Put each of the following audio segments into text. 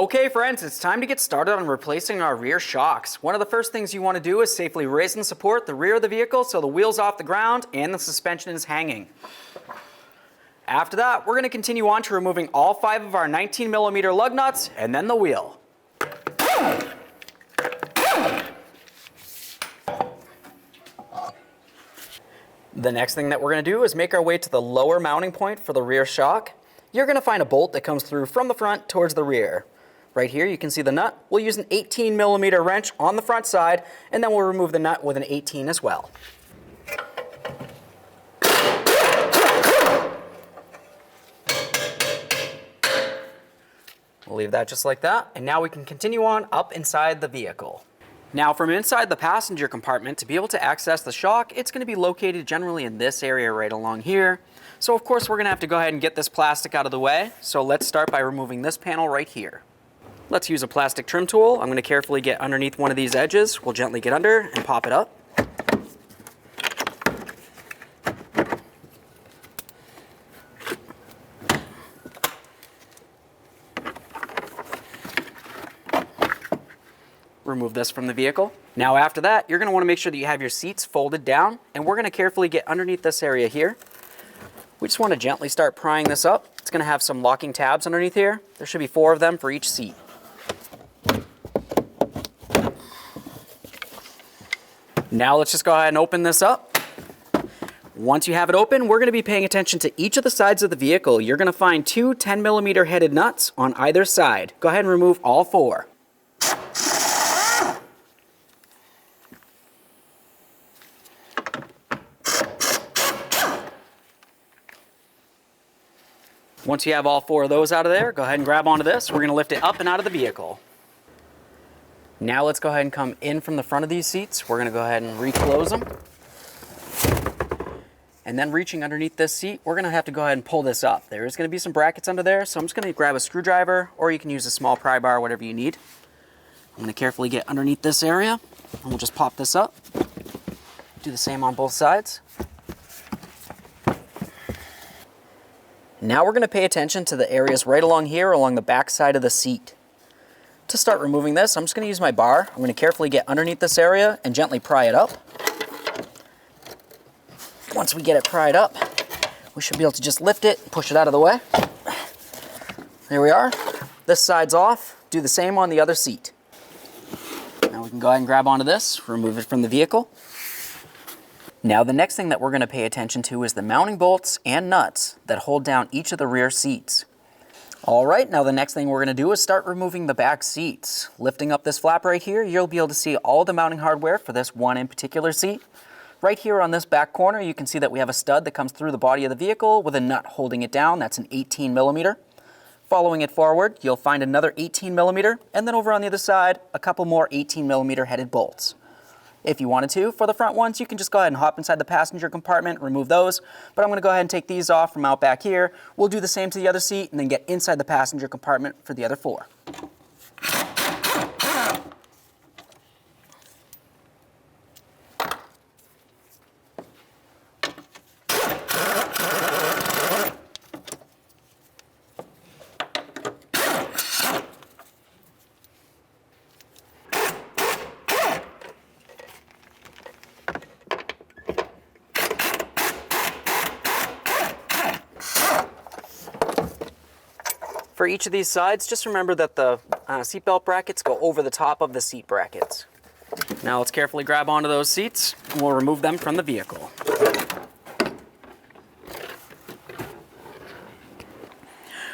Okay friends, it's time to get started on replacing our rear shocks. One of the first things you want to do is safely raise and support the rear of the vehicle so the wheel's off the ground and the suspension is hanging. After that, we're going to continue on to removing all 5 of our 19mm lug nuts and then the wheel. The next thing that we're going to do is make our way to the lower mounting point for the rear shock. You're going to find a bolt that comes through from the front towards the rear. Right here you can see the nut. We'll use an 18mm wrench on the front side, and then we'll remove the nut with an 18 as well. We'll leave that just like that, and now we can continue on up inside the vehicle. Now from inside the passenger compartment, to be able to access the shock, it's going to be located generally in this area right along here. So of course we're going to have to go ahead and get this plastic out of the way. So let's start by removing this panel right here. Let's use a plastic trim tool. I'm going to carefully get underneath one of these edges. We'll gently get under and pop it up. Remove this from the vehicle. Now after that, you're going to want to make sure that you have your seats folded down, and we're going to carefully get underneath this area here. We just want to gently start prying this up. It's going to have some locking tabs underneath here. There should be 4 of them for each seat. Now let's just go ahead and open this up. Once you have it open, we're going to be paying attention to each of the sides of the vehicle. You're going to find 2 10mm headed nuts on either side. Go ahead and remove all 4. Once you have all 4 of those out of there, go ahead and grab onto this. We're going to lift it up and out of the vehicle. Now let's go ahead and come in from the front of these seats. We're going to go ahead and reclose them. And then reaching underneath this seat, we're going to have to go ahead and pull this up. There is going to be some brackets under there, so I'm just going to grab a screwdriver, or you can use a small pry bar, whatever you need. I'm going to carefully get underneath this area, and we'll just pop this up. Do the same on both sides. Now we're going to pay attention to the areas right along here, along the back side of the seat. To start removing this, I'm just going to use my bar. I'm going to carefully get underneath this area and gently pry it up. Once we get it pried up, we should be able to just lift it and push it out of the way. There we are. This side's off. Do the same on the other seat. Now we can go ahead and grab onto this, remove it from the vehicle. Now the next thing that we're going to pay attention to is the mounting bolts and nuts that hold down each of the rear seats. Alright, now the next thing we're going to do is start removing the back seats. Lifting up this flap right here, you'll be able to see all the mounting hardware for this one in particular seat. Right here on this back corner, you can see that we have a stud that comes through the body of the vehicle with a nut holding it down. That's an 18mm. Following it forward, you'll find another 18mm, and then over on the other side, a couple more 18mm headed bolts. If you wanted to, for the front ones, you can just go ahead and hop inside the passenger compartment, remove those. But I'm going to go ahead and take these off from out back here. We'll do the same to the other seat and then get inside the passenger compartment for the other 4. For each of these sides, just remember that the seatbelt brackets go over the top of the seat brackets. Now let's carefully grab onto those seats, and we'll remove them from the vehicle.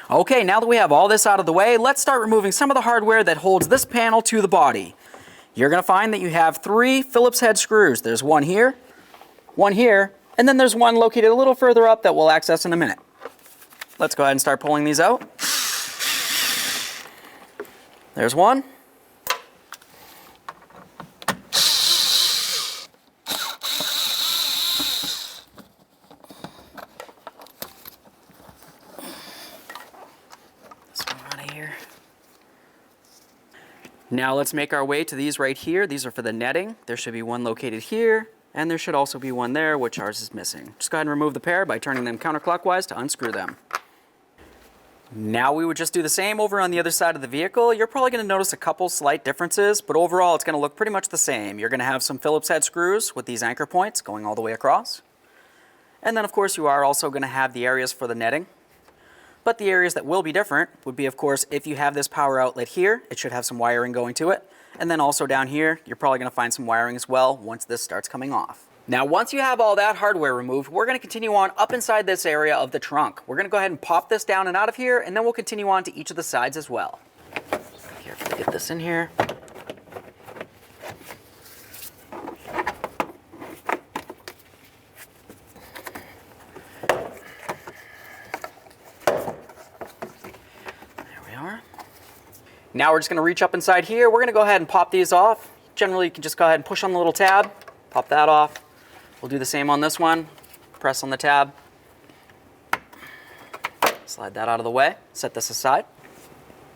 Okay, now that we have all this out of the way, let's start removing some of the hardware that holds this panel to the body. You're going to find that you have 3 Phillips head screws. There's one here, and then there's one located a little further up that we'll access in a minute. Let's go ahead and start pulling these out. There's one. This one out of here. Now let's make our way to these right here. These are for the netting. There should be one located here, and there should also be one there, which ours is missing. Just go ahead and remove the pair by turning them counterclockwise to unscrew them. Now we would just do the same over on the other side of the vehicle. You're probably going to notice a couple slight differences, but overall it's going to look pretty much the same. You're going to have some Phillips head screws with these anchor points going all the way across. And then of course you are also going to have the areas for the netting. But the areas that will be different would be, of course, if you have this power outlet here, it should have some wiring going to it. And then also down here, you're probably going to find some wiring as well once this starts coming off. Now, once you have all that hardware removed, we're going to continue on up inside this area of the trunk. We're going to go ahead and pop this down and out of here, and then we'll continue on to each of the sides as well. Carefully get this in here. There we are. Now we're just going to reach up inside here. We're going to go ahead and pop these off. Generally, you can just go ahead and push on the little tab, pop that off. We'll do the same on this one. Press on the tab. Slide that out of the way. Set this aside.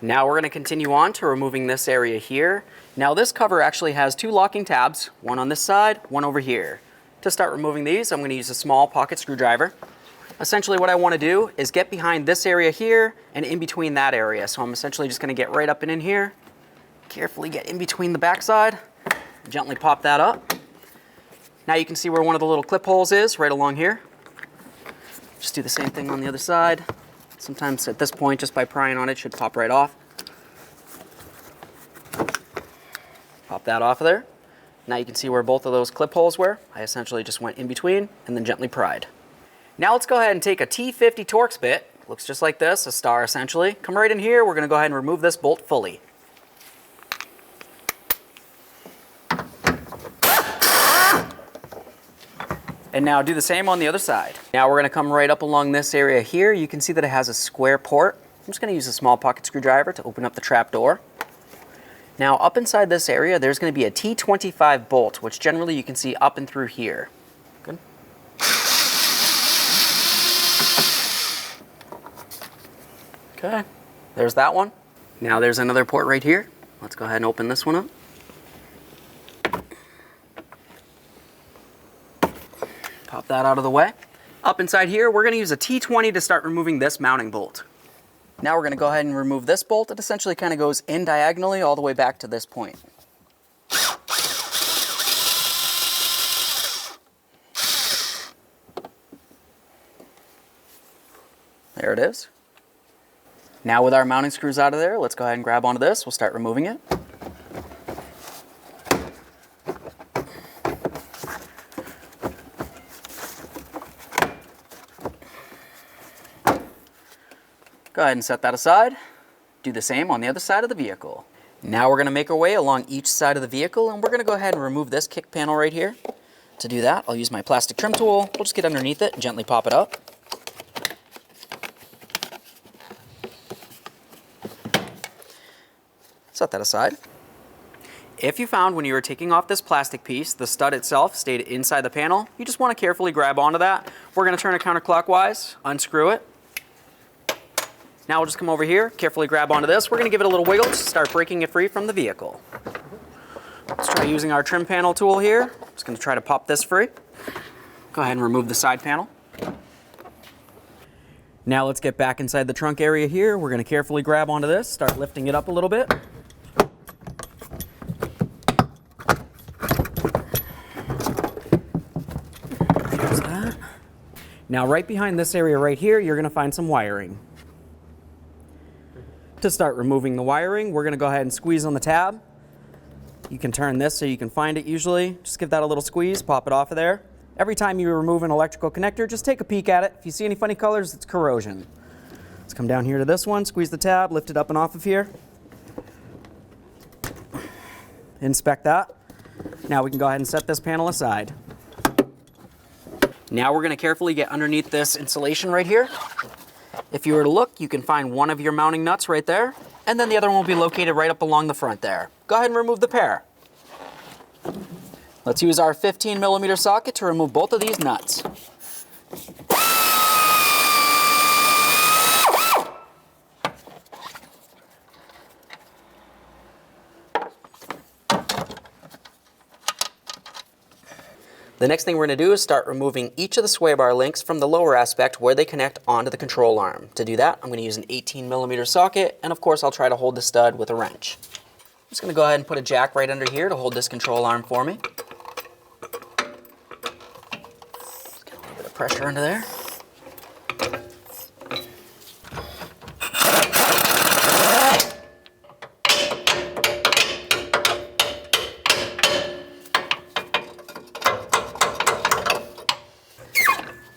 Now we're going to continue on to removing this area here. Now this cover actually has two locking tabs, one on this side, one over here. To start removing these, I'm going to use a small pocket screwdriver. Essentially what I want to do is get behind this area here and in between that area. So I'm essentially just going to get right up and in here, carefully get in between the backside, gently pop that up. Now you can see where one of the little clip holes is, right along here. Just do the same thing on the other side. Sometimes at this point, just by prying on it, it should pop right off. Pop that off of there. Now you can see where both of those clip holes were. I essentially just went in between and then gently pried. Now let's go ahead and take a T50 Torx bit. Looks just like this, a star essentially. Come right in here, we're gonna go ahead and remove this bolt fully. And now do the same on the other side. Now we're going to come right up along this area here. You can see that it has a square port. I'm just going to use a small pocket screwdriver to open up the trap door. Now up inside this area, there's going to be a T25 bolt, which generally you can see up and through here. Good. Okay, there's that one. Now there's another port right here. Let's go ahead and open this one up. Pop that out of the way. Up inside here, we're going to use a T20 to start removing this mounting bolt. Now we're going to go ahead and remove this bolt. It essentially kind of goes in diagonally all the way back to this point. There it is. Now with our mounting screws out of there, let's go ahead and grab onto this. We'll start removing it. Go ahead and set that aside. Do the same on the other side of the vehicle. Now we're going to make our way along each side of the vehicle, and we're going to go ahead and remove this kick panel right here. To do that, I'll use my plastic trim tool. We'll just get underneath it and gently pop it up. Set that aside. If you found when you were taking off this plastic piece, the stud itself stayed inside the panel, you just want to carefully grab onto that. We're going to turn it counterclockwise, unscrew it. Now we'll just come over here, carefully grab onto this. We're going to give it a little wiggle to start breaking it free from the vehicle. Let's try using our trim panel tool here. Just going to try to pop this free. Go ahead and remove the side panel. Now let's get back inside the trunk area here. We're going to carefully grab onto this, start lifting it up a little bit. There's that. Now right behind this area right here, you're going to find some wiring. To start removing the wiring, we're going to go ahead and squeeze on the tab. You can turn this so you can find it usually. Just give that a little squeeze, pop it off of there. Every time you remove an electrical connector, just take a peek at it. If you see any funny colors, it's corrosion. Let's come down here to this one, squeeze the tab, lift it up and off of here. Inspect that. Now we can go ahead and set this panel aside. Now we're going to carefully get underneath this insulation right here. If you were to look, you can find one of your mounting nuts right there, and then the other one will be located right up along the front there. Go ahead and remove the pair. Let's use our 15mm socket to remove both of these nuts. The next thing we're going to do is start removing each of the sway bar links from the lower aspect where they connect onto the control arm. To do that, I'm going to use an 18mm socket, and of course I'll try to hold the stud with a wrench. I'm just going to go ahead and put a jack right under here to hold this control arm for me. Just get a little bit of pressure under there.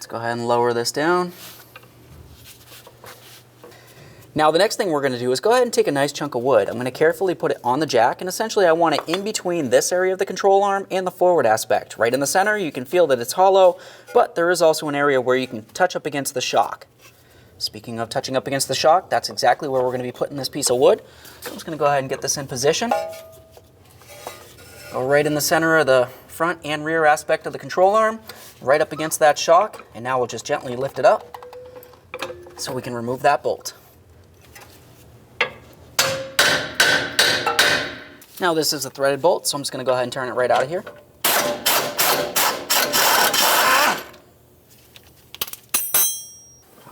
Go ahead and lower this down. Now the next thing we're going to do is go ahead and take a nice chunk of wood. I'm going to carefully put it on the jack, and essentially I want it in between this area of the control arm and the forward aspect. Right in the center, you can feel that it's hollow, but there is also an area where you can touch up against the shock. Speaking of touching up against the shock, that's exactly where we're going to be putting this piece of wood. So I'm just going to go ahead and get this in position. Go right in the center of the front and rear aspect of the control arm, right up against that shock, and now we'll just gently lift it up so we can remove that bolt. Now this is a threaded bolt, so I'm just going to go ahead and turn it right out of here.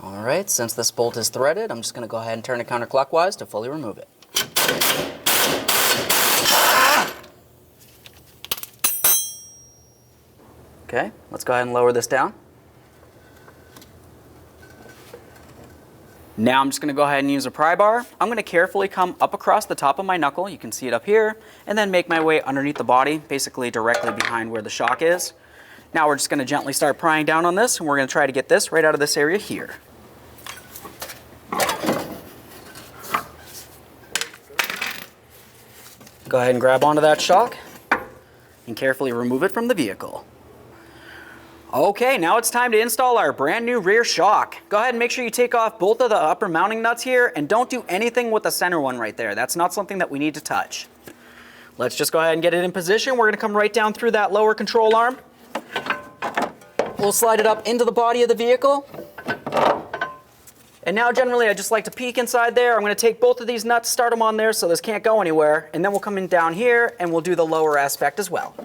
All right, since this bolt is threaded, I'm just going to go ahead and turn it counterclockwise to fully remove it. Okay, let's go ahead and lower this down. Now I'm just going to go ahead and use a pry bar. I'm going to carefully come up across the top of my knuckle, you can see it up here, and then make my way underneath the body, basically directly behind where the shock is. Now we're just going to gently start prying down on this, and we're going to try to get this right out of this area here. Go ahead and grab onto that shock and carefully remove it from the vehicle. Okay, now it's time to install our brand new rear shock. Go ahead and make sure you take off both of the upper mounting nuts here, and don't do anything with the center one right there. That's not something that we need to touch. Let's just go ahead and get it in position. We're going to come right down through that lower control arm. We'll slide it up into the body of the vehicle. And now generally I just like to peek inside there. I'm going to take both of these nuts, start them on there so this can't go anywhere, and then we'll come in down here and we'll do the lower aspect as well.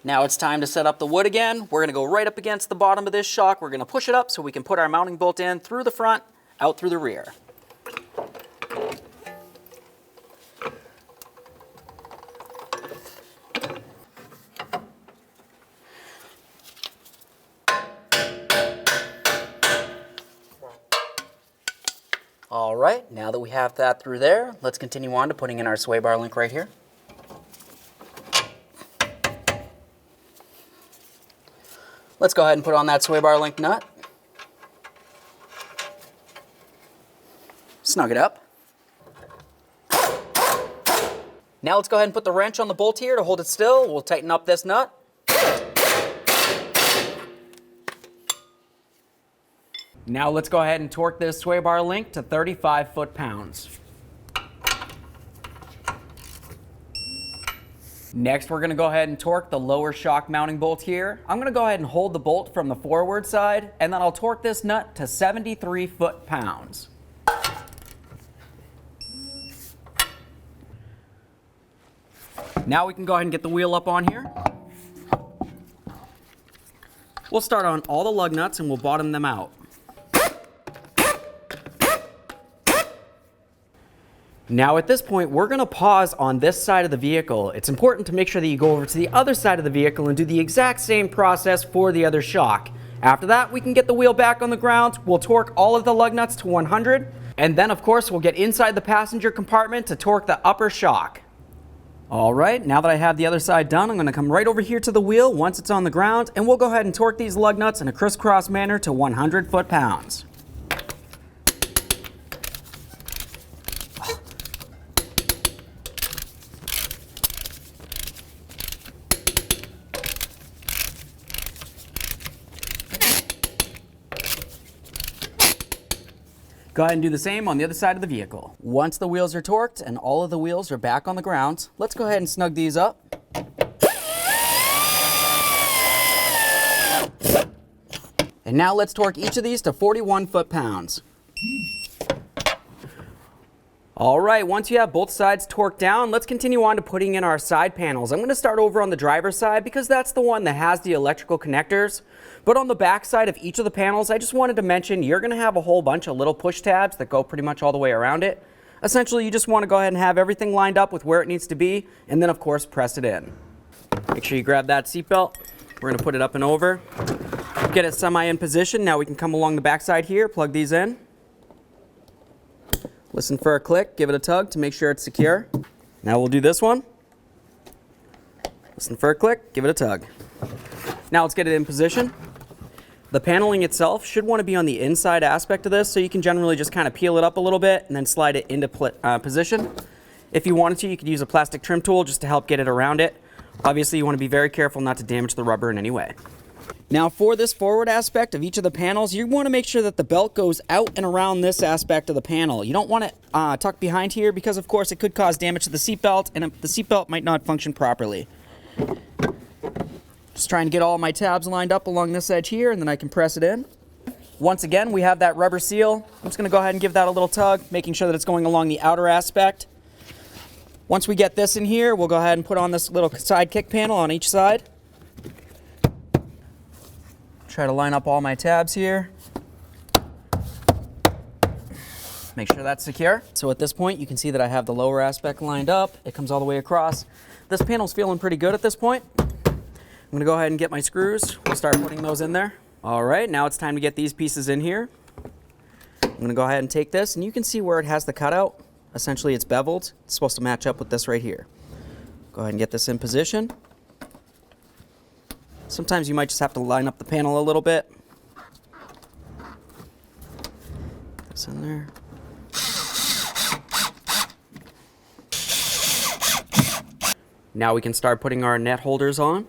Now it's time to set up the wood again. We're going to go right up against the bottom of this shock. We're going to push it up so we can put our mounting bolt in through the front, out through the rear. All right, now that we have that through there, let's continue on to putting in our sway bar link right here. Let's go ahead and put on that sway bar link nut. Snug it up. Now let's go ahead and put the wrench on the bolt here to hold it still. We'll tighten up this nut. Now let's go ahead and torque this sway bar link to 35 foot-pounds. Next, we're going to go ahead and torque the lower shock mounting bolt here. I'm going to go ahead and hold the bolt from the forward side, and then I'll torque this nut to 73 foot-pounds. Now we can go ahead and get the wheel up on here. We'll start on all the lug nuts and we'll bottom them out. Now at this point, we're going to pause on this side of the vehicle. It's important to make sure that you go over to the other side of the vehicle and do the exact same process for the other shock. After that, we can get the wheel back on the ground. We'll torque all of the lug nuts to 100. And then, of course, we'll get inside the passenger compartment to torque the upper shock. All right, now that I have the other side done, I'm going to come right over here to the wheel once it's on the ground, and we'll go ahead and torque these lug nuts in a crisscross manner to 100 foot-pounds. Go ahead and do the same on the other side of the vehicle. Once the wheels are torqued and all of the wheels are back on the ground, let's go ahead and snug these up. And now let's torque each of these to 41 foot-pounds. All right, once you have both sides torqued down, let's continue on to putting in our side panels. I'm going to start over on the driver's side because that's the one that has the electrical connectors. But on the back side of each of the panels, I just wanted to mention you're going to have a whole bunch of little push tabs that go pretty much all the way around it. Essentially, you just want to go ahead and have everything lined up with where it needs to be, and then of course press it in. Make sure you grab that seat belt. We're going to put it up and over. Get it semi in position. Now we can come along the back side here, plug these in. Listen for a click, give it a tug to make sure it's secure. Now we'll do this one. Listen for a click, give it a tug. Now let's get it in position. The paneling itself should want to be on the inside aspect of this, so you can generally just kind of peel it up a little bit and then slide it into position. If you wanted to, you could use a plastic trim tool just to help get it around it. Obviously, you want to be very careful not to damage the rubber in any way. Now for this forward aspect of each of the panels, you want to make sure that the belt goes out and around this aspect of the panel. You don't want it tucked behind here because of course it could cause damage to the seat belt, and the seat belt might not function properly. Just trying to get all my tabs lined up along this edge here, and then I can press it in. Once again, we have that rubber seal. I'm just going to go ahead and give that a little tug, making sure that it's going along the outer aspect. Once we get this in here, we'll go ahead and put on this little side kick panel on each side. Try to line up all my tabs here. Make sure that's secure. So at this point, you can see that I have the lower aspect lined up. It comes all the way across. This panel's feeling pretty good at this point. I'm going to go ahead and get my screws. We'll start putting those in there. All right, now it's time to get these pieces in here. I'm going to go ahead and take this, and you can see where it has the cutout. Essentially, it's beveled. It's supposed to match up with this right here. Go ahead and get this in position. Sometimes you might just have to line up the panel a little bit. Put this in there. Now we can start putting our net holders on.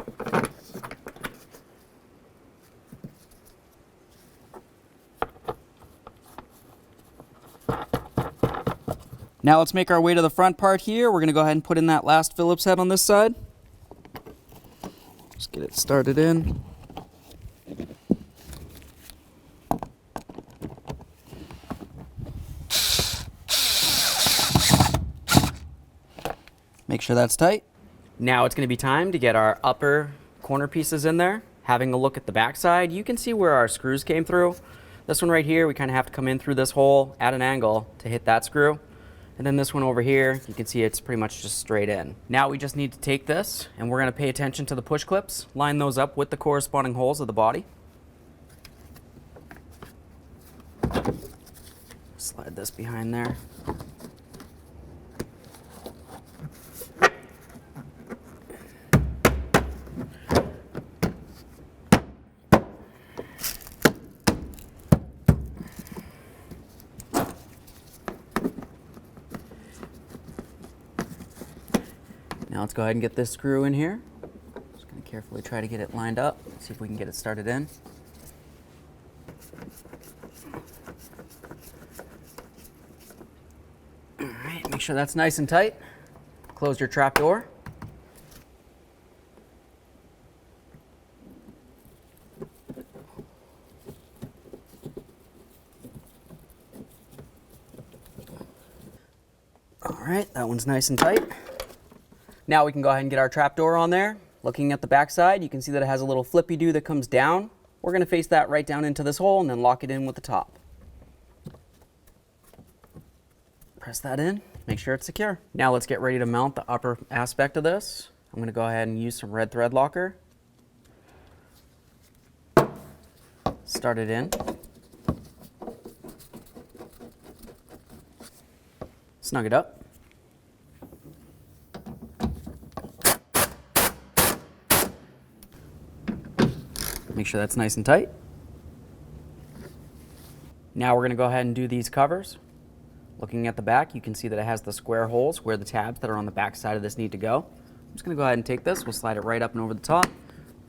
Now let's make our way to the front part here. We're going to go ahead and put in that last Phillips head on this side. Just get it started in. Make sure that's tight. Now it's going to be time to get our upper corner pieces in there. Having a look at the back side, you can see where our screws came through. This one right here, we kind of have to come in through this hole at an angle to hit that screw. And then this one over here, you can see it's pretty much just straight in. Now we just need to take this, and we're going to pay attention to the push clips, line those up with the corresponding holes of the body. Slide this behind there. Now let's go ahead and get this screw in here. Just going to carefully try to get it lined up, see if we can get it started in. All right, make sure that's nice and tight. Close your trap door. All right, that one's nice and tight. Now we can go ahead and get our trapdoor on there. Looking at the back side, you can see that it has a little flippy-do that comes down. We're going to face that right down into this hole and then lock it in with the top. Press that in, make sure it's secure. Now let's get ready to mount the upper aspect of this. I'm going to go ahead and use some red thread locker. Start it in. Snug it up. Make sure that's nice and tight. Now we're going to go ahead and do these covers. Looking at the back, you can see that it has the square holes where the tabs that are on the back side of this need to go. I'm just going to go ahead and take this. We'll slide it right up and over the top,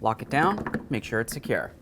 lock it down, make sure it's secure.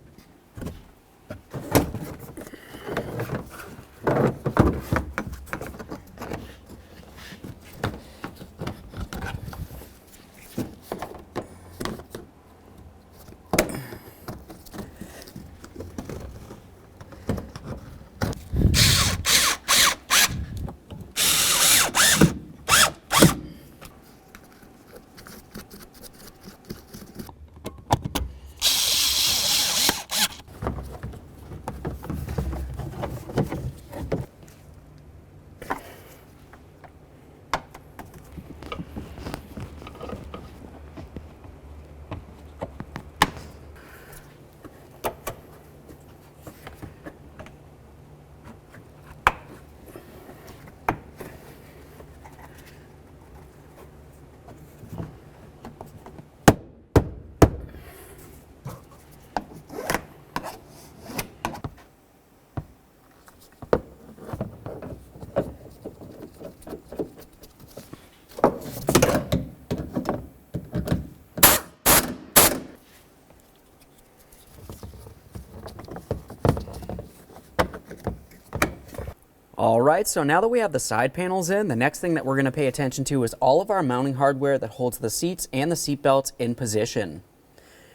All right, so now that we have the side panels in, the next thing that we're going to pay attention to is all of our mounting hardware that holds the seats and the seat belts in position.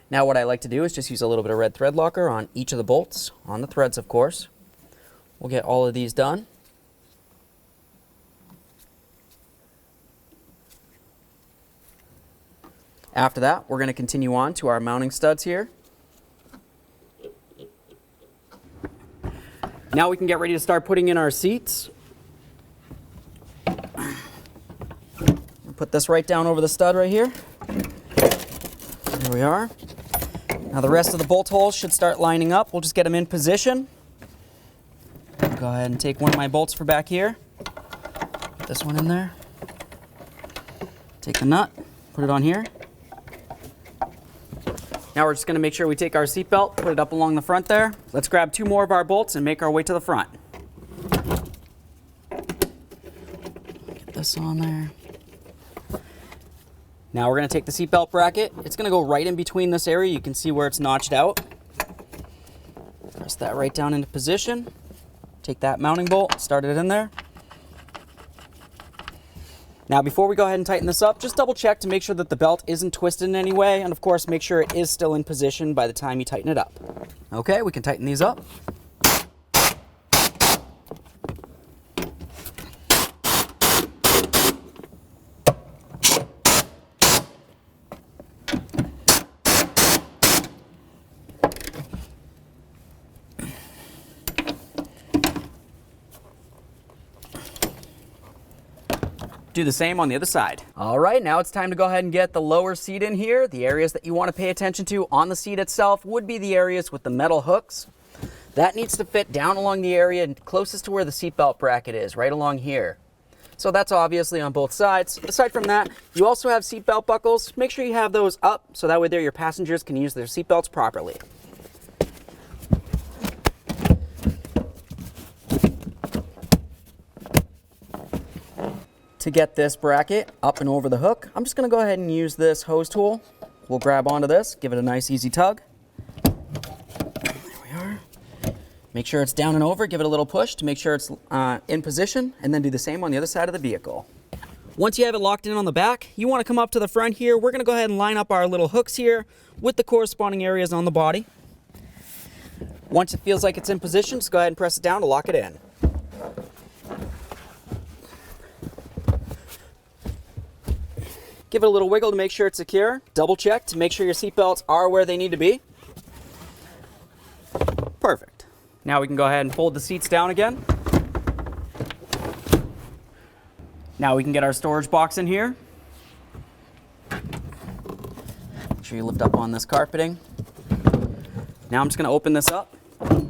Now what I like to do is just use a little bit of red thread locker on each of the bolts, on the threads of course. We'll get all of these done. After that, we're going to continue on to our mounting studs here. Now we can get ready to start putting in our seats. Put this right down over the stud right here. There we are. Now the rest of the bolt holes should start lining up. We'll just get them in position. Go ahead and take one of my bolts for back here. Put this one in there. Take the nut, put it on here. Now we're just going to make sure we take our seat belt, put it up along the front there. Let's grab 2 more of our bolts and make our way to the front. Get this on there. Now we're going to take the seat belt bracket. It's going to go right in between this area. You can see where it's notched out. Press that right down into position. Take that mounting bolt, start it in there. Now before we go ahead and tighten this up, just double check to make sure that the belt isn't twisted in any way, and of course make sure it is still in position by the time you tighten it up. Okay, we can tighten these up. Do the same on the other side. All right, now it's time to go ahead and get the lower seat in here. The areas that you want to pay attention to on the seat itself would be the areas with the metal hooks. That needs to fit down along the area closest to where the seatbelt bracket is, right along here. So that's obviously on both sides. Aside from that, you also have seatbelt buckles. Make sure you have those up so that way there your passengers can use their seatbelts properly. To get this bracket up and over the hook, I'm just going to go ahead and use this hose tool. We'll grab onto this, give it a nice easy tug. There we are. Make sure it's down and over, give it a little push to make sure it's in position, and then do the same on the other side of the vehicle. Once you have it locked in on the back, you want to come up to the front here. We're going to go ahead and line up our little hooks here with the corresponding areas on the body. Once it feels like it's in position, just go ahead and press it down to lock it in. Give it a little wiggle to make sure it's secure. Double check to make sure your seatbelts are where they need to be. Perfect. Now we can go ahead and fold the seats down again. Now we can get our storage box in here. Make sure you lift up on this carpeting. Now I'm just going to open this up.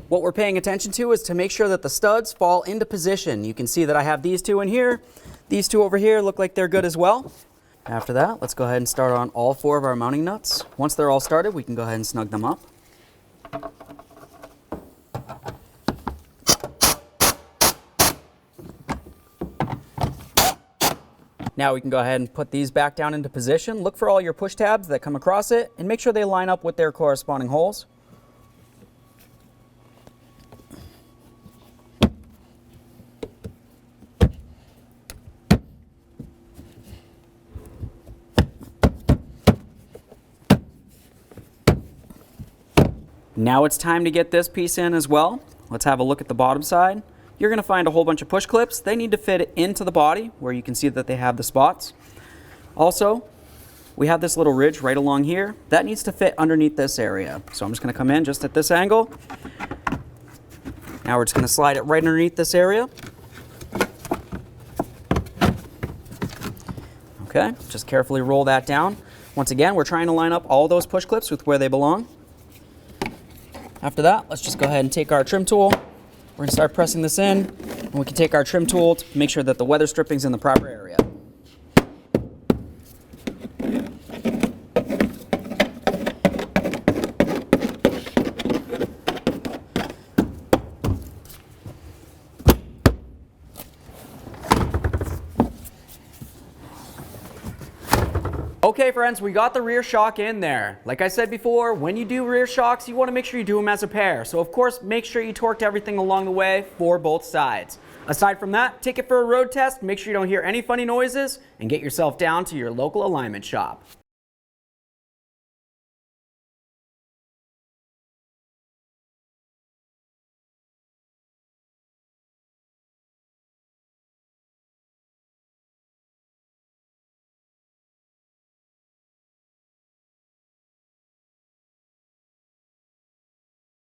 What we're paying attention to is to make sure that the studs fall into position. You can see that I have these 2 in here. These 2 over here look like they're good as well. After that, let's go ahead and start on all 4 of our mounting nuts. Once they're all started, we can go ahead and snug them up. Now we can go ahead and put these back down into position. Look for all your push tabs that come across it and make sure they line up with their corresponding holes. Now it's time to get this piece in as well. Let's have a look at the bottom side. You're going to find a whole bunch of push clips. They need to fit into the body where you can see that they have the spots. Also, we have this little ridge right along here. That needs to fit underneath this area. So I'm just going to come in just at this angle. Now we're just going to slide it right underneath this area. Okay, just carefully roll that down. Once again, we're trying to line up all those push clips with where they belong. After that, let's just go ahead and take our trim tool. We're going to start pressing this in, and we can take our trim tool to make sure that the weather stripping's in the proper area. Okay friends, we got the rear shock in there. Like I said before, when you do rear shocks, you want to make sure you do them as a pair. So of course, make sure you torqued everything along the way for both sides. Aside from that, take it for a road test, make sure you don't hear any funny noises, and get yourself down to your local alignment shop.